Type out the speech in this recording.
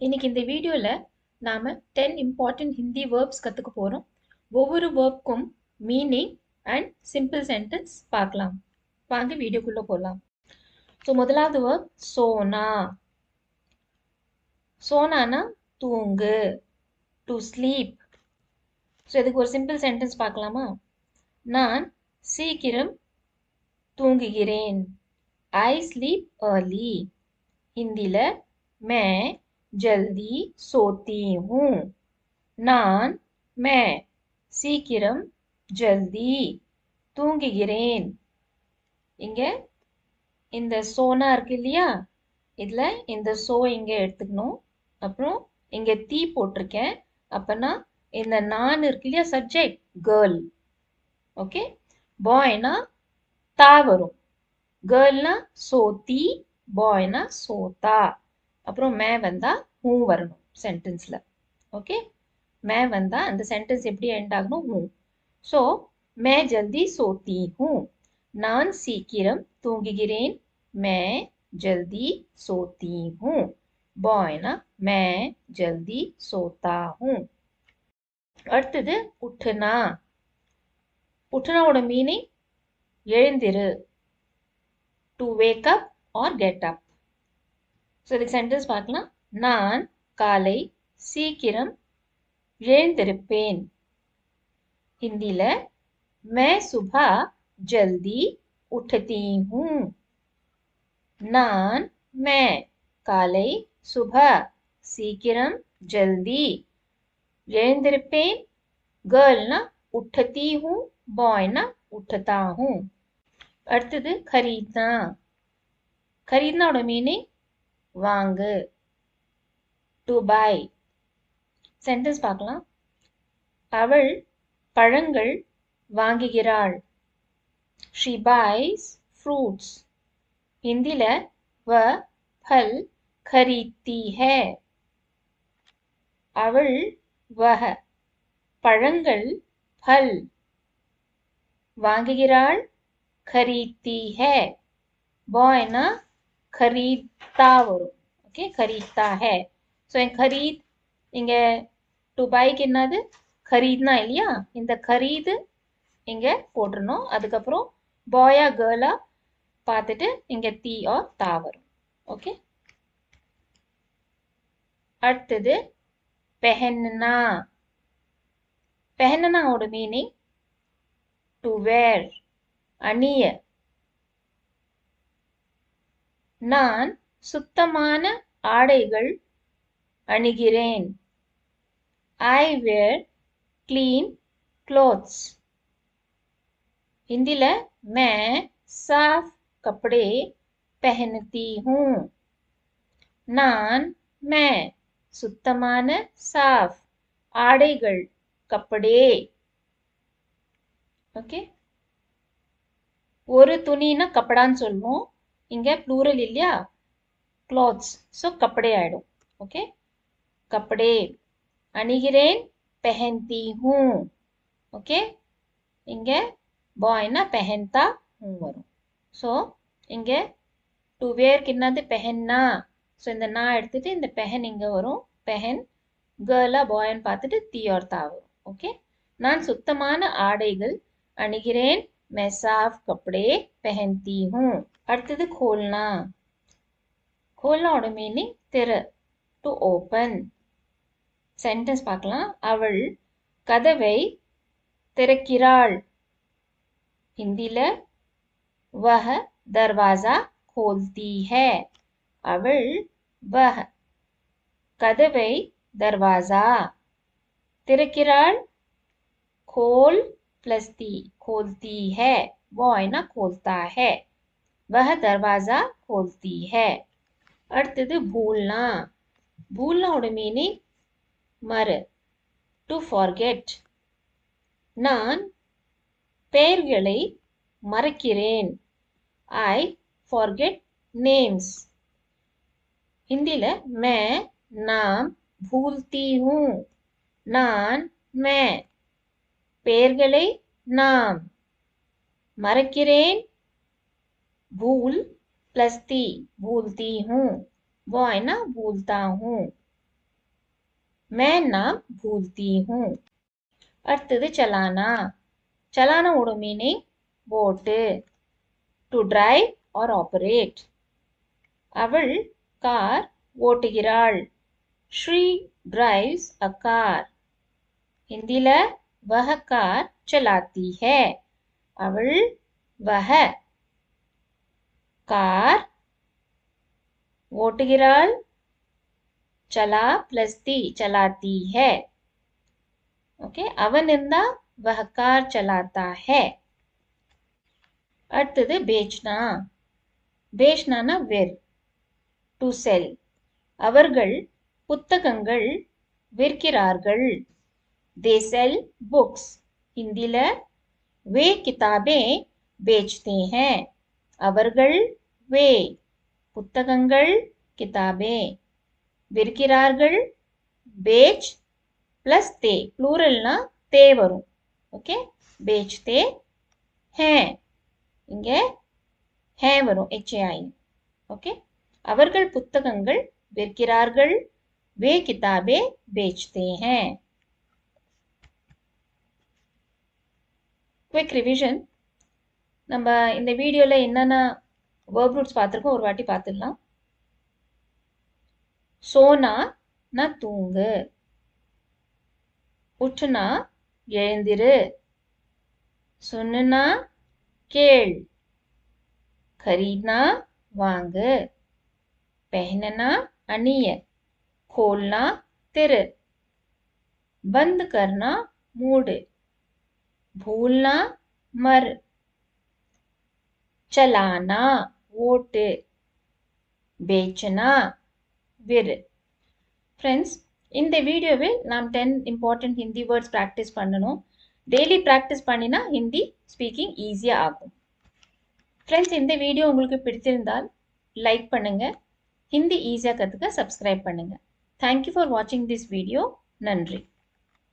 இன்னைக்கு இந்த வீடியோல நாம 10 இம்பார்ட்டன்ட் ஹிந்தி வேர்ப்ஸ் கத்துக்க போறோம். ஒவ்வொரு வேர்ப்க்கும் மீனிங் அண்ட் சிம்பிள் சென்டென்ஸ் பார்க்கலாம். வாங்க வீடியோக்குள்ள போலாம். ஸோ முதலாவது வேர்ப் சோனா. சோனானா தூங்கு, டு ஸ்லீப். ஸோ இதுக்கு ஒரு சிம்பிள் சென்டென்ஸ் பார்க்கலாமா? நான் சீக்கிரம் தூங்குகிறேன். I sleep early. हिंदीல मैं जल्दी सोती हूँ. मैं சீக்கிரம் ஜல்தி தூங்குகிறேன். இங்க இந்த சோனா இருக்கு இல்லையா, இதுல இந்த சோ இங்க எடுத்துக்கணும். அப்புறம் இங்க தீ போட்டிருக்கேன். அப்பனா இந்த நான் இருக்கு இல்லையா, சப்ஜெக்ட் கேர்ள். ஓகே, பாய்னா தா வரும். கேர்ள்னா சோத்தி, பாய்னா சோதா. அப்புறம் மே வந்தா ஹூ வரணும் சென்டென்ஸ்ல. ஓகே, மே வந்தா அந்த சென்டென்ஸ் எப்படி எண்ட் ஆகணும்? ஹூ. ஸோ மே ஜல்தி சோத்தி ஹூ. நான் சீக்கிரம் தூங்குகிறேன். மே ஜல்தி சோத்தி ஹூ. பாய்னா மே ஜல்தி சோத்தா ஹூ. அடுத்தது உठना. உठनाவோட மீனிங் எழுந்திரு, to wake up or get up. So இதுக்கு சென்டென்ஸ் பார்க்கலாம். நான் காலை சீக்கிரம் எழுந்திருப்பேன். ஹிந்தில मैं सुबह जल्दी उठती हूँ. நான் मैं காலை सुबह சீக்கிரம் जल्दी எழுந்திருப்பேன். கேர்ள்னா उठती हूँ, பாய்னா उठता हूँ. அடுத்தது खरीदना. खरीदनाவோட மீனிங் வாங்கு, டு பை. சென்டென்ஸ் பார்க்கலாம். அவள் பழங்கள் வாங்குகிறாள். She wise fruits. ஹிந்தில வ ஃபல் खरीदती है. அவள் வஹ பழங்கள் ஃபல் வாங்குகிறாள். खरीदती है, பாய்னா खरीदता வரும். ஓகே, खरीदता है. ஸோ खरीद இங்க டு பைக்கு என்னது? खरीदना இல்லையா? இந்த खरीद இங்க போட்டுறணும். அதுக்கப்புறம் பாயா கேர்ளா பார்த்துட்டு இங்க தீ ஆர் தா வரும். ஓகே, அடுத்தது பெஹன்னா. பெஹன்னாவோட மீனிங் டு வேர், அணிய. நான் சுத்தமான ஆடைகள் அணிகிறேன். I wear clean clothes. हिंदीல मैं साफ कपड़े पहनती हूँ. मैं சுத்தமான साफ ஆடைகள் கப்படே. ஓகே, ஒரு துணினா கப்படான்னு சொல்லுவோம். இங்க ப்ளூரல் இல்லையா, clothes. ஸோ கப்படே ஆயிடும். ஓகே, கப்படே அணிகிறேன். पहनती हूँ. ஓகே, இங்க பாய்னா पहनता हूँ வரும். ஸோ இங்க டு வேர்க்கு என்னது? பெஹன்னா. ஸோ இந்த நான் எடுத்துட்டு இந்த பெஹன் இங்க வரும். பெஹன் கேர்ளா பாய்ன்னு பார்த்துட்டு தீ ஆர் தா வரும். ஓகே, நான் சுத்தமான ஆடைகள் அணிகிறேன். मैं साफ कपड़े पहनती हूँ. அடுத்தது खोलना. खोलनाவோட மீனிங் திற, டு ஓபன். சென்டென்ஸ் பார்க்கலாம். அவள் கதவை திறக்கிறாள். ஹிந்தில वह दरवाजा खोलती है. அவள் वह கதவை दरवाजा திறக்கிறாள். खोल प्लस ती, खोलती है, பாய்னா खोलता है. वह दरवाजा खोलती है. அடுத்தது भूलना. भूलनाவோட மீனிங் மறு, டு ஃபார்கெட். நான் பெயர்களை மறக்கிறேன். I forget names. हिंदीல मैं नाम भूलती हूँ. मैं பெயர்களை நாம் மறக்கிறேன். भूल प्लस ती, भूलती हूँ, பாய்னா भूलता हूँ. मैं ना भूलती हूँ. அடுத்தது चलाना. चलानाவோட மீனிங் ஓட்டு, டு டிரைவ் ஆர் ஆப்பரேட். அவள் கார் ஓட்டுகிறாள். She drives a car. हिंदीல वह कार चलाती है. அவள் वह कार ஓட்டுகிறாள். चला प्लस ती चलाती है. ओके, அவன் இருந்தா वह कार चलाता है. அடுத்தது बेचना. बेचना விர், டு செல். அவர்கள் புத்தகங்கள் விற்கிறார்கள். They sell books. हिंदीல वे किताबें बेचते हैं. அவர்கள் वे புத்தகங்கள் किताबें விற்கிறார்கள். बेच प्लस ते प्लूरल्னா தே வரும். ஓகே, बेचते हैं. இங்க है வரும், HAI. ஓகே, அவர்கள் புத்தகங்கள் விற்கிறார்கள். वे किताबें बेचते हैं. Quick revision. நம்ம இந்த வீடியோல என்னென்ன verb roots பார்த்திருக்கோம் ஒரு வாட்டி பார்த்துடலாம். சோனா நா தூங்கு. உட்னா எழுந்திரு. சுன்னுனா கேள். खरीदना வாங்கு. पहनना अनिय. खोलना तिर. बंद करना मूड. भूलना मर. चलाना ओट. बेचना विर. फ्रेंड्स, இந்த வீடியோவில் நாம் 10 இம்பார்ட்டன்ட் ஹிந்தி வேர்ட்ஸ் ப்ராக்டிஸ் பண்ணணும். டெய்லி ப்ராக்டிஸ் பண்ணினா ஹிந்தி ஸ்பீக்கிங் ஈஸியாக ஆகும். ஃப்ரெண்ட்ஸ், இந்த வீடியோ உங்களுக்கு பிடித்திருந்தால் லைக் பண்ணுங்க. ஹிந்தி ஈஸியாக கற்றுக்க சப்ஸ்கிரைப் பண்ணுங்க. தேங்க்யூ ஃபார் வாட்சிங் திஸ் வீடியோ. நன்றி.